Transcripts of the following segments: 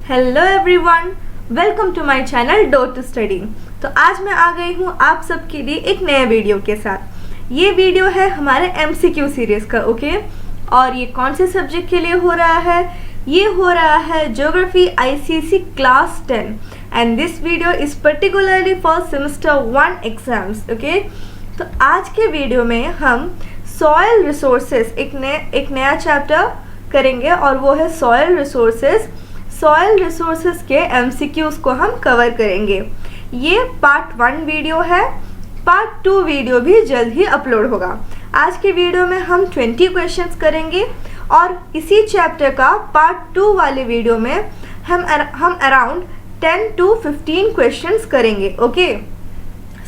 Hello everyone, welcome to my channel do to study. तो आज मैं आ गई हूँ आप सबके लिए एक नए वीडियो के साथ। ये वीडियो है हमारे MCQ सीरीज का, ओके। और ये कौन से सब्जेक्ट के लिए हो रहा है? ये हो रहा है geography ICSE class 10 and this video is particularly for semester 1 exams, okay. तो आज के वीडियो में हम सॉइल रिसोर्सेज एक नया चैप्टर करेंगे और वो है सॉइल रिसोर्सेज। सॉइल रिसोर्सेज के MCQs को हम कवर करेंगे। ये पार्ट 1 वीडियो है, पार्ट 2 वीडियो भी जल्द ही अपलोड होगा। आज के वीडियो में हम 20 क्वेश्चंस करेंगे और इसी चैप्टर का पार्ट 2 वाले वीडियो में हम अराउंड 10 to 15 क्वेश्चंस करेंगे, okay.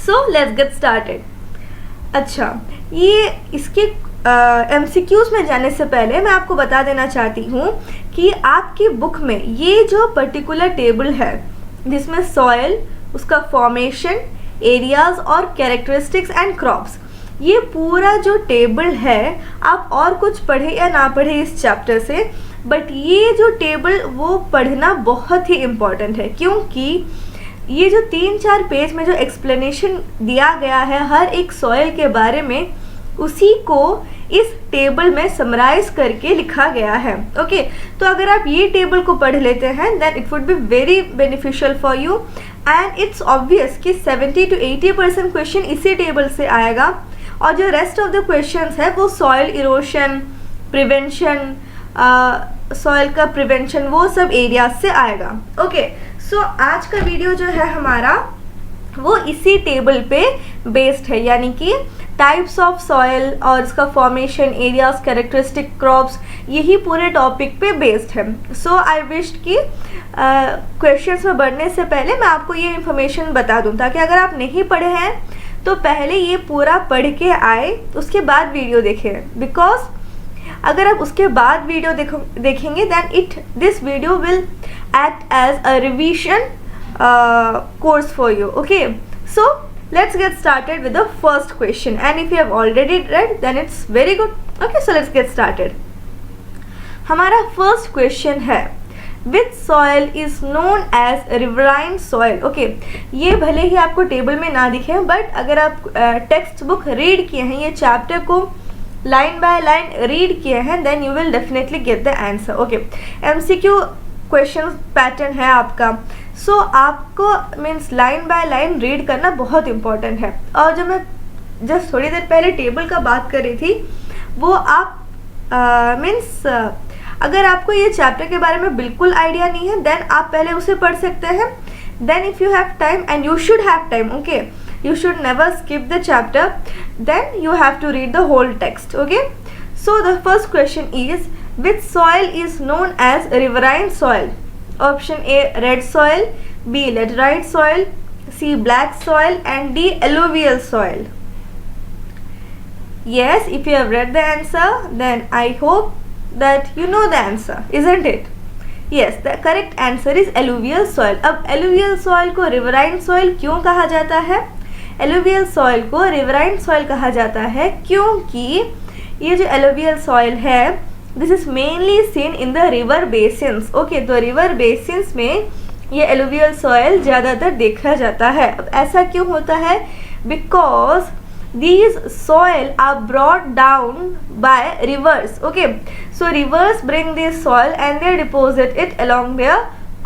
So let's get started. अच्छा, ये इसके MCQs में जाने से पहले मैं आपको बता देना चाहती हूँ कि आपकी बुक में ये जो पर्टिकुलर टेबल है जिसमें सॉयल, उसका फॉर्मेशन, एरियाज और कैरेक्टरिस्टिक्स एंड क्रॉप्स, ये पूरा जो टेबल है, आप और कुछ पढ़े या ना पढ़े इस चैप्टर से, बट ये जो टेबल वो पढ़ना बहुत ही इम्पॉर्टेंट है, क्योंकि ये जो 3-4 पेज में जो एक्सप्लेनेशन दिया गया है हर एक सॉयल के बारे में, उसी को इस टेबल में समराइज करके लिखा गया है, ओके। तो अगर आप ये टेबल को पढ़ लेते हैं then it would be very beneficial for you and it's obvious कि 70 to 80% क्वेश्चन इसी टेबल से आएगा और जो रेस्ट ऑफ द क्वेश्चंस है वो सॉइल इरोशन, प्रिवेंशन, सॉइल का प्रिवेंशन, वो सब एरियाज से आएगा, ओके। सो आज का वीडियो जो है हमारा वो इसी टेबल पे बेस्ड है, यानी कि टाइप्स ऑफ सॉइल और इसका फॉर्मेशन, एरियाज, कैरेक्टरिस्टिक, क्रॉप्स, यही पूरे टॉपिक पे बेस्ड है। सो आई विश कि क्वेश्चंस में बढ़ने से पहले मैं आपको ये इन्फॉर्मेशन बता दूं, ताकि अगर आप नहीं पढ़े हैं तो पहले ये पूरा पढ़ के आए, उसके बाद वीडियो देखें। बिकॉज अगर आप उसके बाद वीडियो देखेंगे then this video will act as a revision course for you, okay. So let's get started with the first question, and if you have already read then it's very good, okay. So let's get started. हमारा first question है which soil is known as riverine soil, okay. ये भले ही आपको table में ना दिखे, but अगर आप टेक्स्ट बुक रीड किए हैं, ये चैप्टर को लाइन बाय लाइन रीड किए हैं, then you will definitely get the answer, okay. MCQ question pattern है आपका, सो आपको means line by line read करना बहुत इम्पोर्टेंट है। और जो मैं जस्ट थोड़ी देर पहले टेबल का बात कर रही थी, वो आप मीन्स अगर आपको ये चैप्टर के बारे में बिल्कुल आइडिया नहीं है देन आप पहले उसे पढ़ सकते हैं। Then if you have time, and you should have time, okay, you should never skip the chapter, then you have to read the whole text, okay. So the first question is which soil is known as riverine soil? Option A red soil, B laterite soil, C black soil and D alluvial soil. Yes, if you have read the answer then I hope that you know the answer, isn't it? Yes, the correct answer is alluvial soil. अब alluvial soil को riverine soil क्यों कहा जाता है? Alluvial soil को riverine soil कहा जाता है क्योंकि ये जो एलुवियल सॉइल है this is mainly seen in the river basins, okay. तो रिवर बेसिन्स में ये एलुवियल सॉइल ज़्यादातर देखा जाता है। अब ऐसा क्यों होता है? Because these soil are brought down by rivers, okay. So rivers bring this soil and they deposit it along their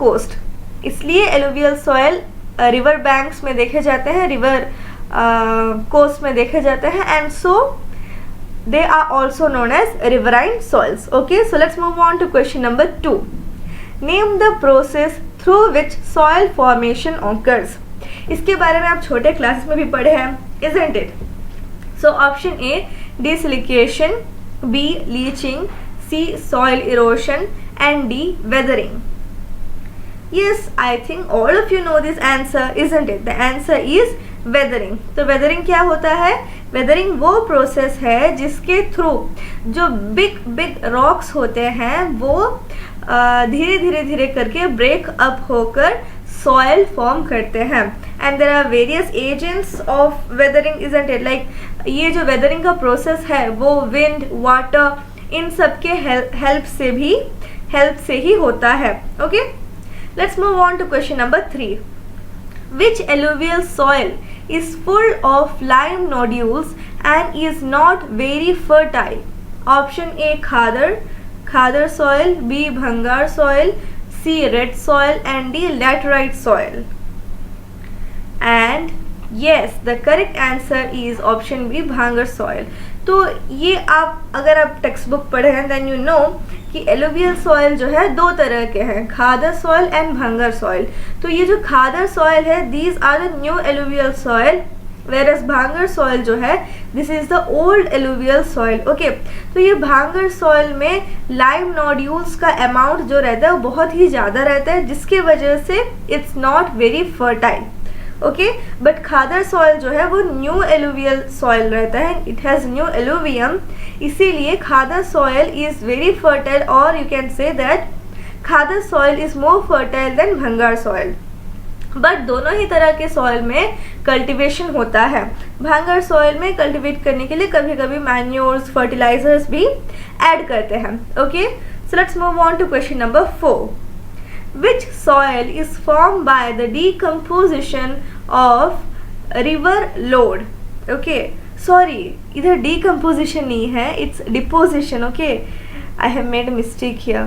coast. इसलिए alluvial soil रिवर बैंक्स में देखे जाते हैं, रिवर कोस्ट में देखे जाते हैं, and so they are also known as riverine soils, okay. So let's move on to question number 2. Name the process through which soil formation occurs. इसके बारे में आप छोटे क्लासेस में भी पढ़े हैं, isn't it? So option A desilication, B leaching, C soil erosion and D weathering. Yes, I think all of you know this answer, isn't it? The answer is weathering. तो weathering क्या होता है? weathering वो process है जिसके through जो big rocks होते हैं वो धीरे धीरे करके ब्रेक अप होकर सॉयल फॉर्म करते हैं। And there are various agents of weathering, isn't it? Like ये जो वेदरिंग का प्रोसेस है वो विंड, वाटर, इन सब के हेल्प से ही होता है, okay. Let's move on to question number 3. Which alluvial soil is full of lime nodules and is not very fertile? Option A khadar soil, B bhangar soil, C red soil and D laterite soil. And yes, the correct answer is option B bhangar soil. तो ये आप अगर आप text book पढ़े हैं then you know कि alluvial soil जो है दो तरह के हैं, khadar soil and bhangar soil. तो ये जो खादर सॉइल है these are the new alluvial soil, versus bhangar soil जो है this is the old alluvial soil. Okay, तो ये भांगर सॉइल में लाइम नोड्यूल्स का अमाउंट जो रहता है वो बहुत ही ज़्यादा रहता है, जिसके वजह से it's not very fertile. Okay, but khadar soil जो है वो न्यू एलुवियल सॉइल रहता है, इट हैज़ न्यू एलुवियम, इसीलिए khadar soil is very fertile, और you can say that khadar soil is more fertile than bhangar soil. But दोनों ही तरह के सॉइल में कल्टिवेशन होता है. भांगर सॉइल में कल्टिवेट करने के लिए कभी कभी मैन्योर्स, फर्टिलाइजर्स भी ऐड करते हैं. Okay, so let's move on to question number 4. Which soil is formed by the decomposition of river lode? Okay, sorry, इधर decomposition नहीं है, it's deposition. Okay, I have made a mistake here.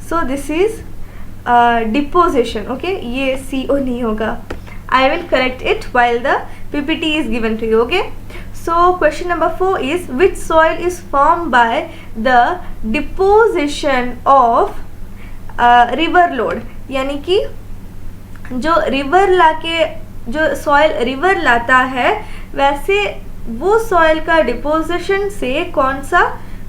So this is deposition. Okay, ये CO नहीं होगा. I will correct it while the PPT is given to you. Okay. So question number 4 is which soil is formed by the deposition of river load, यानी कि जो river लाके जो soil river लाता है वैसे वो सॉइल का डिपोजिशन से कौन सा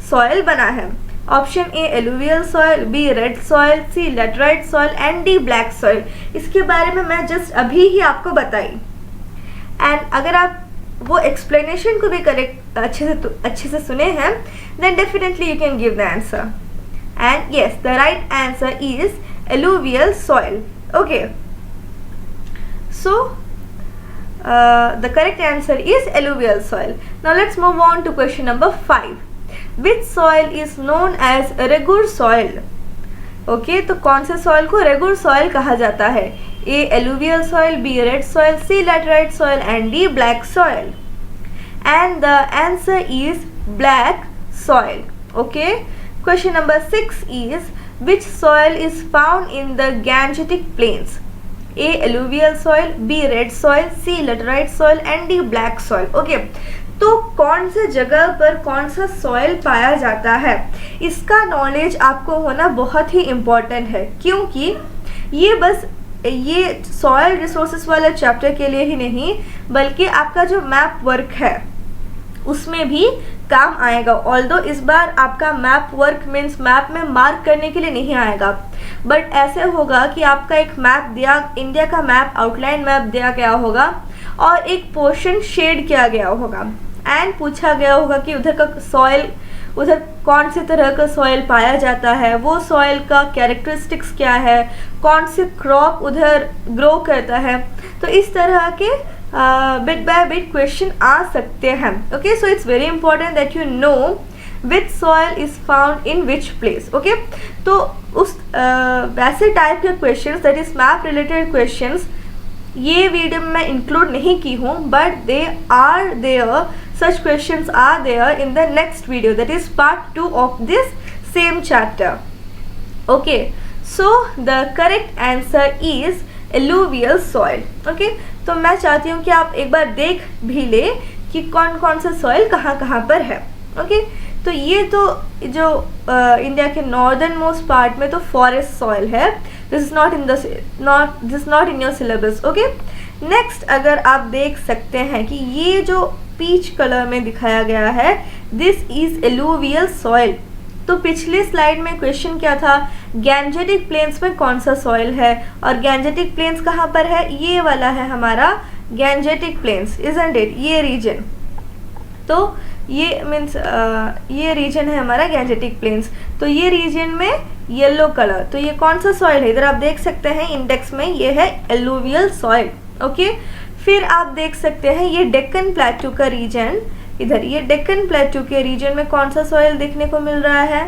सॉइल बना है. Option A alluvial soil, B red soil, C laterite soil and D black soil. इसके बारे में मैं जस्ट अभी ही आपको बताई, एंड अगर आप वो एक्सप्लेनेशन को भी करेक्ट अच्छे से सुने हैं then definitely you can give the answer. And yes, the right answer is alluvial soil. Okay, so the correct answer is alluvial soil. Now let's move on to question number 5. Which soil is known as regur soil? Okay, तो कौन से soil को regur soil कहा जाता है? A alluvial soil, B red soil, C laterite soil and D black soil. And the answer is black soil. Okay. Question number 6 is which soil is found in the Gangetic Plains? A alluvial soil, B red soil, C laterite soil and D black soil. Okay, तो कौन से जगह पर कौन सा soil पाया जाता है इसका नॉलेज आपको होना बहुत ही इम्पोर्टेंट है, क्योंकि ये बस ये सॉइल रिसोर्सेज वाले चैप्टर के लिए ही नहीं बल्कि आपका जो मैप वर्क है उसमें भी काम आएगा. ऑल्दो इस बार आपका मैप वर्क मीन्स मैप में मार्क करने के लिए नहीं आएगा, बट ऐसे होगा कि आपका एक मैप दिया, इंडिया का मैप, आउटलाइन मैप दिया गया होगा और एक पोर्शन शेड किया गया होगा एंड पूछा गया होगा कि उधर का सॉइल, उधर कौन से तरह का सॉइल पाया जाता है, वो सॉइल का कैरेक्टरिस्टिक्स क्या है, कौन से क्रॉप उधर ग्रो करता है. तो इस तरह के बिट बाय बिट क्वेश्चन आ सकते हैं. Okay, so it's very important that you know which soil is found in which place. Okay, तो उस वैसे टाइप के questions that is map related questions ये वीडियो में मैं इंक्लूड नहीं की हूँ, but they are there, such questions are there in the next video, that is part 2 of this same chapter. Okay, so the correct answer is alluvial soil. Okay, तो मैं चाहती हूँ कि आप एक बार देख भी ले कि कौन कौन सा सॉइल कहाँ कहाँ पर है. ओके, तो ये तो जो इंडिया के नॉर्दर्न मोस्ट पार्ट में तो फॉरेस्ट सॉइल है. This is not in your syllabus. Okay, next अगर आप देख सकते हैं कि ये जो पीच कलर में दिखाया गया है दिस इज एलुवियल सॉइल. तो पिछले स्लाइड में क्वेश्चन क्या था, गैंजेटिक प्लेन्स में कौन सा सॉइल है, और गैंजेटिक प्लेन्स कहाँ पर है, ये वाला है हमारा गैंजेटिक प्लेन्स, इजंट इट, ये रीजन. तो ये मीन्स ये रीजन है हमारा गैंजेटिक प्लेन्स. तो ये रीजन में येलो कलर, तो ये कौन सा सॉइल है, इधर आप देख सकते हैं इंडेक्स में ये है एलुवियल सॉइल. ओके, फिर आप देख सकते हैं ये डेक्कन प्लेटू का रीजन, इधर ये डेक्कन प्लेटू के रीजन में कौन सा सॉइल देखने को मिल रहा है,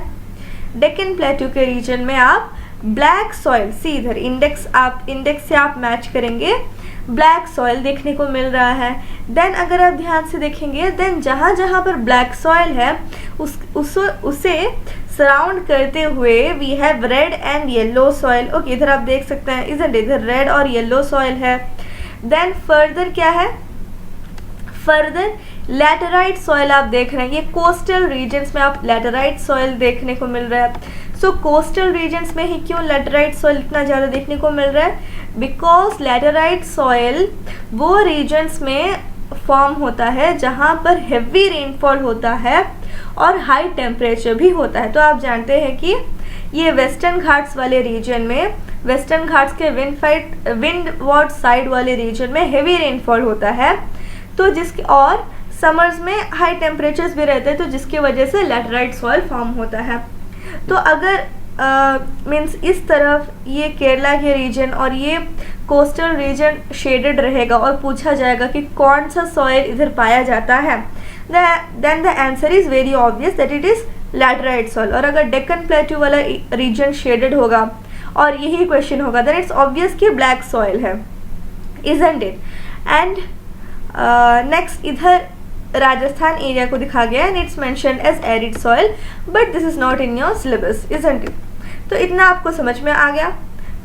डेक्कन प्लेटू के रीजन में आप ब्लैक सॉइल, सी इधर इंडेक्स से आप मैच करेंगे, ब्लैक सॉइल देखने को मिल रहा है। देन अगर आप ध्यान से देखेंगे, देन जहाँ जहाँ पर ब्लैक सॉइल है उसे सराउंड करते हुए we have red and yellow soil. Okay, इधर आप देख सकते हैं इधर रेड और येलो सॉइल है। देन फर्दर क्या है, फर्दर लैटेराइट सॉइल आप देख रहे हैं, ये कोस्टल रीजन्स में आप लैटेराइट सॉइल देखने को मिल रहा है। सो कोस्टल रीजन्स में ही क्यों लैटेराइट सॉइल इतना ज़्यादा देखने को मिल रहा है, बिकॉज लैटेराइट सॉइल वो रीजन्स में फॉर्म होता है जहाँ पर हेवी रेनफॉल होता है और हाई टेम्परेचर भी होता है। तो आप जानते हैं कि ये वेस्टर्न घाट्स वाले रीजन में, वेस्टर्न घाट्स के विंडवर्ड साइड वाले रीजन में हेवी रेनफॉल होता है, तो जिसके और समर्स में हाई टेम्परेचर्स भी रहते हैं, तो जिसकी वजह से लैटेराइट सॉइल फॉर्म होता है। तो अगर मीन्स इस तरफ ये केरला के रीजन और ये कोस्टल रीजन शेडेड रहेगा और पूछा जाएगा कि कौन सा सॉइल इधर पाया जाता है, then the answer is very obvious that it is laterite soil. और अगर डेक्कन प्लेट्यू वाला रीजन शेडेड होगा और यही क्वेश्चन होगा, देन इट्स ऑब्वियस कि ब्लैक सॉइल है, इजंट इट। एंड नेक्स्ट इधर राजस्थान एरिया को दिखा गया and it's mentioned as arid soil, but this is not in your syllabus, isn't it. तो इतना आपको समझ में आ गया।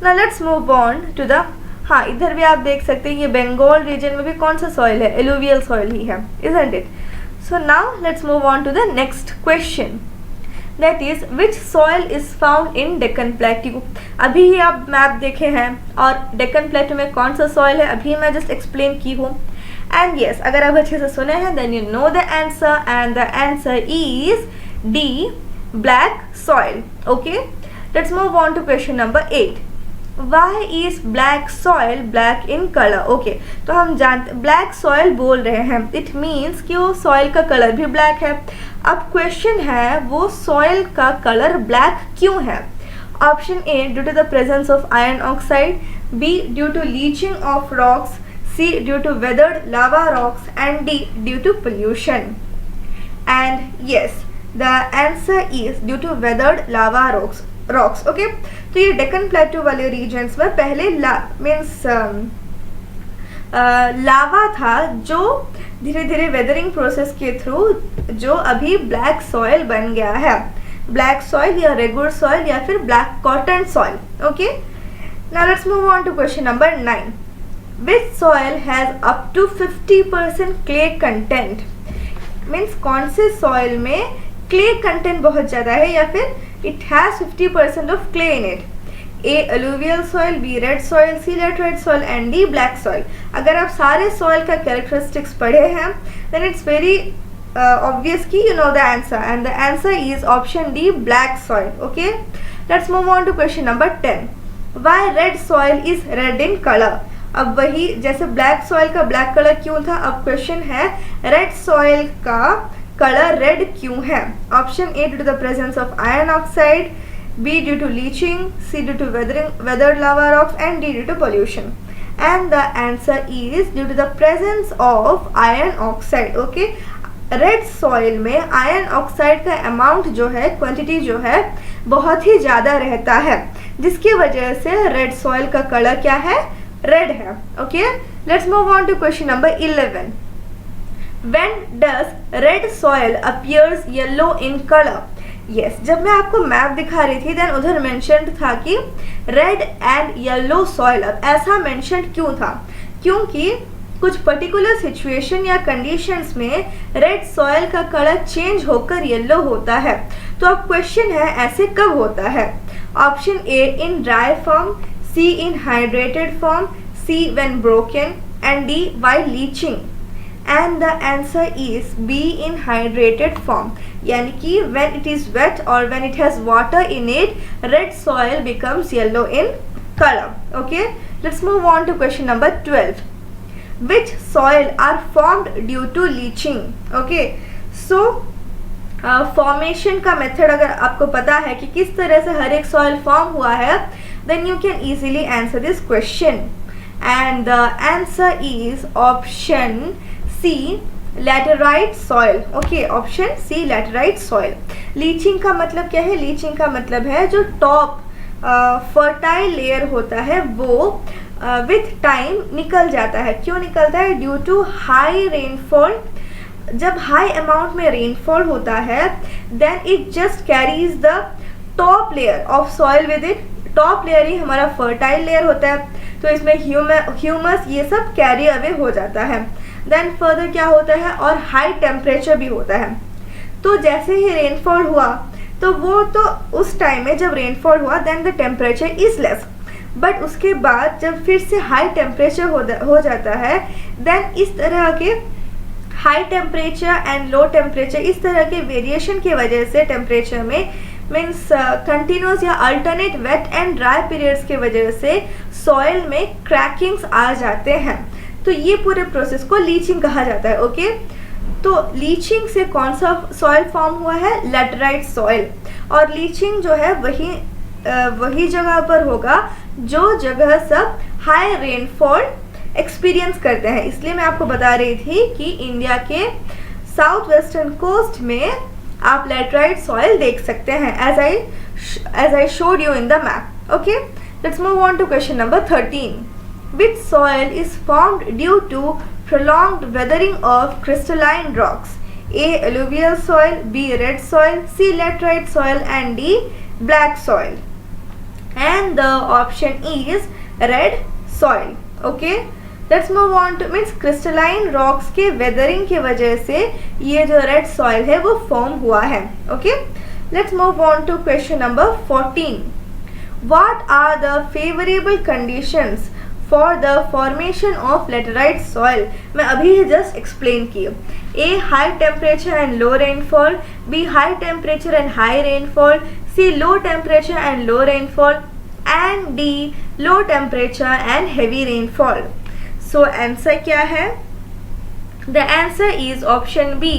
Now let's move on to the, हाँ इधर भी आप देख सकते हैं ये बंगाल रीजन में भी कौन सा सॉइल है, एलुवियल सॉइल ही है, isn't it. So now let's move on to the next question, that is which soil is found in Deccan plateau. अभी ही आप मैप देखे हैं और डेक्कन प्लेट्यू में कौन सा सॉइल है अभी मैं जस्ट एक्सप्लेन की हूँ। एंड यस, अगर आप अच्छे से सुने हैं then you know the answer, and the answer is D, black soil. Okay, let's move on to question number 8। Why is black soil black in color? Okay, तो हम जानते ब्लैक सॉइल बोल रहे हैं, इट मीन्स कि वो soil का colour भी ब्लैक है। अब क्वेश्चन है वो सॉइल का कलर ब्लैक क्यों है। Option A, due to the presence of iron oxide, B due to leaching of rocks, C due to weathered lava rocks, and D due to pollution. And yes, the answer is due to weathered lava rocks. Okay, तो ये Deccan plateau वाले regions में पहले means लावा था जो धीरे धीरे weathering process के थ्रू जो अभी ब्लैक सॉइल बन गया है, ब्लैक सॉइल या रेगुलर सॉइल या फिर black cotton soil. Okay, now let's move on to question number 9। Which soil has up to 50% clay content? Means कौन से सॉइल में क्ले कंटेंट बहुत ज़्यादा है या फिर it has 50% of clay in it. A alluvial soil, B red soil, C laterite soil and D black soil. अगर आप सारे सॉइल का कैरेक्टरिस्टिक्स पढ़े हैं देन इट्स वेरी ऑब्वियस कि you know the answer, and the answer is option D, black soil. Okay, let's move on to question number 10। Why red soil is red in colour. अब वही जैसे black soil का black colour क्यों था, अब question है red soil का colour red क्यों है। Option A, due to the presence of iron oxide, B due to leaching, C due to weathered lava rocks, and D due to pollution. And the answer is due to the presence of iron oxide. Okay, red soil में iron oxide का amount जो है, quantity जो है बहुत ही ज़्यादा रहता है, जिसकी वजह से रेड सॉइल का कलर क्या है, रेड है। Okay, let's move on to question number 11। When does red soil appears yellow in color? Yes, जब मैं आपको मैप दिखा रही थी देन उधर मेंशन था कि रेड एंड येलो सॉइल। अब ऐसा मेंशन क्यों था, क्योंकि कुछ पर्टिकुलर सिचुएशन या कंडीशंस में रेड सॉइल का कलर चेंज होकर येलो होता है। तो अब क्वेश्चन है ऐसे कब होता है। Option A, in dry form, C in hydrated form, C when broken, and D while leaching. And the answer is B, in hydrated form, यानी कि व्हेन इट इज वेट और when it has water in it, red soil becomes yellow in colour. Okay, let's move on to question number 12। Which soil are formed due to leaching? Okay, so formation का method अगर आपको पता है कि किस तरह से हर एक सॉइल फॉर्म हुआ है, then you can easily answer this question. And the answer is option C, laterite soil. Okay, option C, laterite soil. Leaching का मतलब क्या है, लीचिंग का मतलब है जो टॉप फर्टाइल लेयर होता है वो विथ टाइम निकल जाता है। क्यों निकलता है? Due to high rainfall. जब हाई अमाउंट में रेनफॉल होता है then it just carries the top layer of soil with it. Top layer ही हमारा फर्टाइल लेयर होता है, तो इसमें ह्यूमस ये सब कैरी अवे हो जाता है। देन फर्दर क्या होता है, और हाई टेम्परेचर भी होता है। तो जैसे ही रेनफॉल हुआ तो वो तो उस टाइम में जब रेनफॉल हुआ then the temperature is less, but उसके बाद जब फिर से हाई टेम्परेचर हो जाता है देन इस तरह के high temperature and low temperature, इस तरह के वेरिएशन की वजह से टेम्परेचर में मीन्स कंटिन्यूस या alternate wet and dry periods की वजह से सॉइल में क्रैकिंग्स आ जाते हैं। तो ये पूरे प्रोसेस को लीचिंग कहा जाता है। ओके, तो लीचिंग से कौन सा सॉइल फॉर्म हुआ है? Laterite soil. और लीचिंग जो है वही जगह पर होगा जो जगह सब हाई रेनफॉल एक्सपीरियंस करते हैं। इसलिए मैं आपको बता रही थी कि इंडिया के साउथ वेस्टर्न कोस्ट में आप लैटेराइट सॉइल देख सकते हैं, as I showed you in the map. Okay, let's move on to question number 13. Which soil is formed due to prolonged weathering of crystalline rocks? A. Alluvial soil, B. red soil, C. laterite soil, and D. black soil. And the option is red soil. Okay, let's move on to means crystalline rocks के weathering की वजह से ये जो red soil है वो form हुआ है. Okay, let's move on to question number 14. What are the favorable conditions for the formation of laterite soil? मैं अभी जस्ट एक्सप्लेन की। A. high temperature and low rainfall, B. high temperature and high rainfall, C. low temperature and low rainfall, and D. low temperature and heavy rainfall. So answer क्या है? The answer is option B,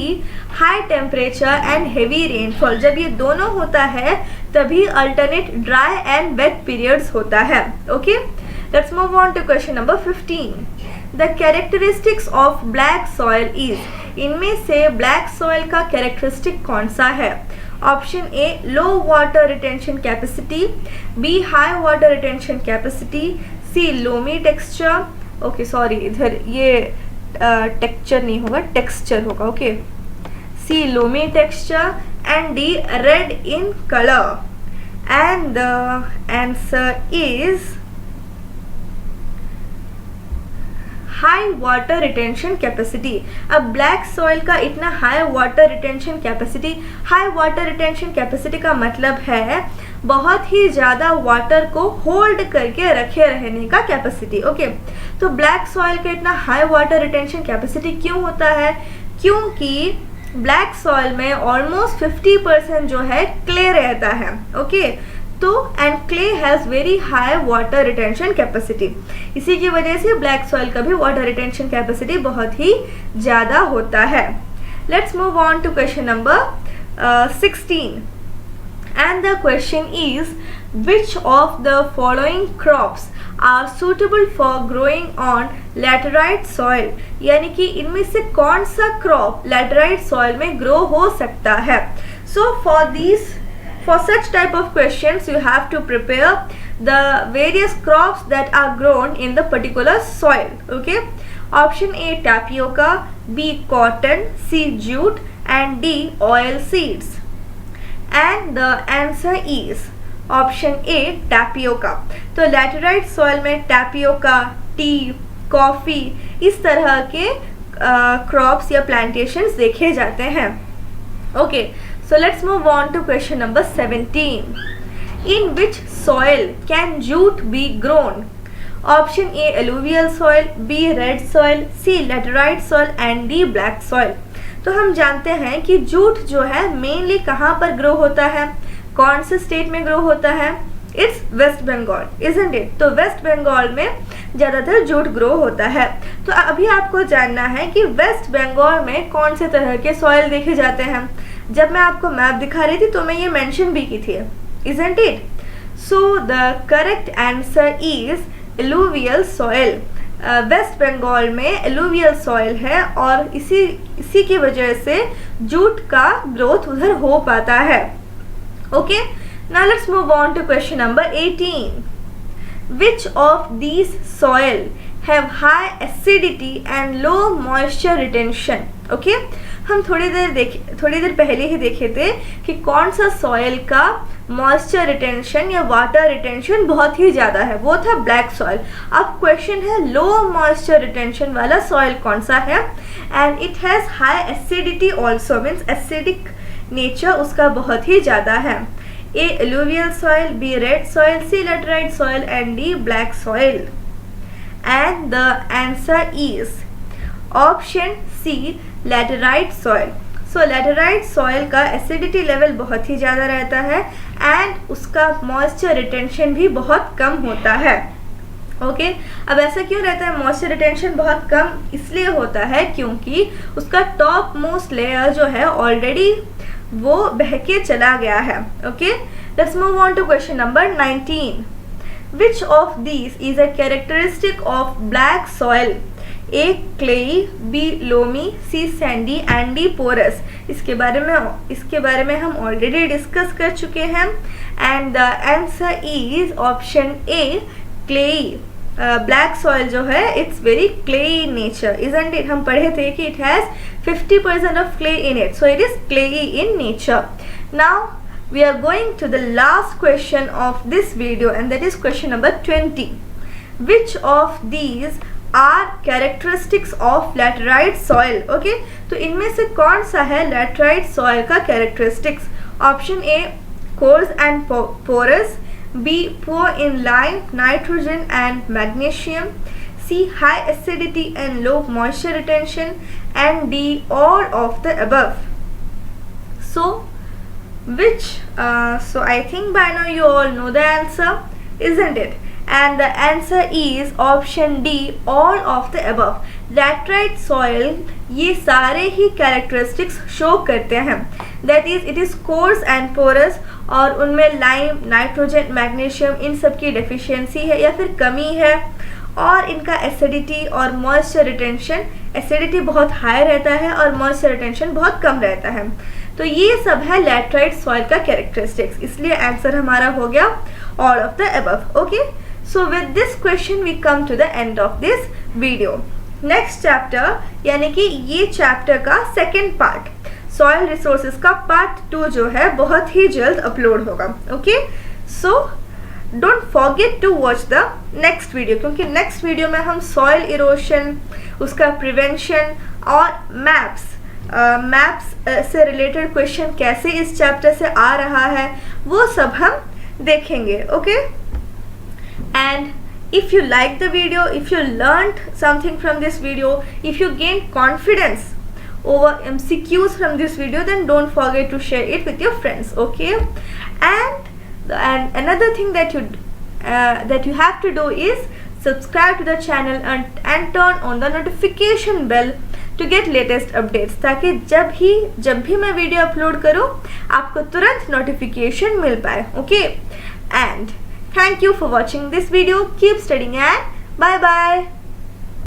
high temperature and heavy rainfall. जब ये दोनों होता है तभी alternate dry and wet periods होता है. Okay, let's move on to question number 15. The characteristics of black soil is, इनमें से black soil का characteristic कौन सा है? Option A, low water retention capacity, B, high water retention capacity, C, loamy texture. Okay, sorry, इधर ये texture नहीं होगा, टेक्सचर होगा. Okay, C loamy texture and D red in colour. And the answer is high water retention capacity. अब black soil का इतना high water retention capacity, high water retention capacity का मतलब है बहुत ही ज़्यादा वाटर को होल्ड करके रखे रहने का कैपेसिटी. ओके, तो ब्लैक सॉइल का इतना हाई वाटर रिटेंशन कैपेसिटी क्यों होता है? क्योंकि ब्लैक सॉइल में ऑलमोस्ट 50% जो है क्ले रहता है. ओके, तो and clay has very high water retention capacity. इसी की वजह से ब्लैक सॉइल का भी वाटर रिटेंशन कैपेसिटी बहुत ही ज़्यादा होता है. Let's move on to question number 16. And the question is, which of the following crops are suitable for growing on laterite soil? यानी कि इनमें से कौन सा क्रॉप laterite soil में ग्रो हो सकता है? So for such type of questions you have to prepare the various crops that are grown in the particular soil. Okay, option A tapioca, B cotton, C jute, and D oil seeds. And the answer is option A tapioca. तो laterite soil में tapioca, tea, coffee इस तरह के crops या plantations देखे जाते हैं. Okay, so let's move on to question number 17. In which soil can jute be grown? Option A alluvial soil, B red soil, C laterite soil and D black soil. तो हम जानते हैं कि jute जो है मेनली कहाँ पर grow होता है, कौन से स्टेट में ग्रो होता है? It's West Bengal, isn't it? तो वेस्ट बंगाल में ज़्यादातर जूट ग्रो होता है. तो अभी आपको जानना है कि वेस्ट बंगाल में कौन से तरह के सॉइल देखे जाते हैं. जब मैं आपको मैप दिखा रही थी तो मैं ये मेंशन भी की थी, isn't it? So the correct answer is alluvial soil. West Bengal में एलुवियल सॉइल है और इसी की वजह से जूट का ग्रोथ उधर हो पाता है. Okay, Now let's move on to question number 18. Which of these soil have high acidity and low moisture retention? Okay, हम थोड़ी देर पहले ही देखे थे कि कौन सा सॉइल का मॉइस्चर रिटेंशन या वाटर रिटेंशन बहुत ही ज़्यादा है, वो था ब्लैक सॉइल। अब क्वेश्चन है लो मॉइस्चर रिटेंशन वाला सॉइल कौन सा है, and it has high acidity also, means acidic nature उसका बहुत ही ज़्यादा है। A alluvial soil, B red soil, C laterite soil and D black soil. And the answer is option C laterite soil. So laterite soil का acidity level बहुत ही ज़्यादा रहता है and उसका moisture retention भी बहुत कम होता है। ओके अब ऐसा क्यों रहता है, मॉइस्चर रिटेंशन बहुत कम इसलिए होता है क्योंकि उसका टॉप मोस्ट लेयर जो है ऑलरेडी वो बह के चला गया है। Okay, let's move on to question number 19. Which of these is a characteristic of black soil? A clayey, B loamy, C sandy and D porous. इसके बारे में हम ऑलरेडी डिस्कस कर चुके हैं and the answer is option A clayey. Black soil जो है it's very clayey nature, isn't it? हम पढ़े थे कि it has 50% of clay in it, so it is clay in nature. Now we are going to the last question of this video and that is question number 20. Which of these are characteristics of laterite soil? Okay, तो इनमें से कौन सा है laterite soil का characteristics? Option A coarse and porous, B poor in lime, nitrogen and magnesium, C high acidity and low moisture retention, and D all of the above. So so I think by now you all know the answer, isn't it? And the answer is option D all of the above. Laterite soil ये सारे ही characteristics show करते हैं, that is it is coarse and porous, और उनमें lime, nitrogen, magnesium in सब की deficiency है या फिर कमी है, और इनका एसिडिटी और मॉइस्चर रिटेंशन, एसिडिटी बहुत हाई रहता है और मॉइस्चर रिटेंशन बहुत कम रहता है। तो ये सब है लैटेराइट सॉइल का कैरेक्टरिस्टिक्स, इसलिए आंसर हमारा हो गया all of the above. Okay, so with this question we come to the end of this video. Next chapter यानी कि ये चैप्टर का सेकेंड पार्ट, सॉइल रिसोर्सेज का पार्ट 2 जो है बहुत ही जल्द अपलोड होगा। Okay, so don't forget to watch the next video, क्योंकि नेक्स्ट वीडियो में हम सॉइल इरोशन, उसका प्रिवेंशन और मैप्स से रिलेटेड क्वेश्चन कैसे इस चैप्टर से आ रहा है वो सब हम देखेंगे। Okay, and if you like the video, if you learned something from this video, if you gained confidence over MCQs from this video, then don't forget to share it with your friends. Okay, and another thing that you have to do is subscribe to the channel and turn on the notification bell to get latest updates, ताकि जब भी मैं video upload करूँ आपको तुरंत notification मिल पाए। Okay, and thank you for watching this video. Keep studying and bye bye.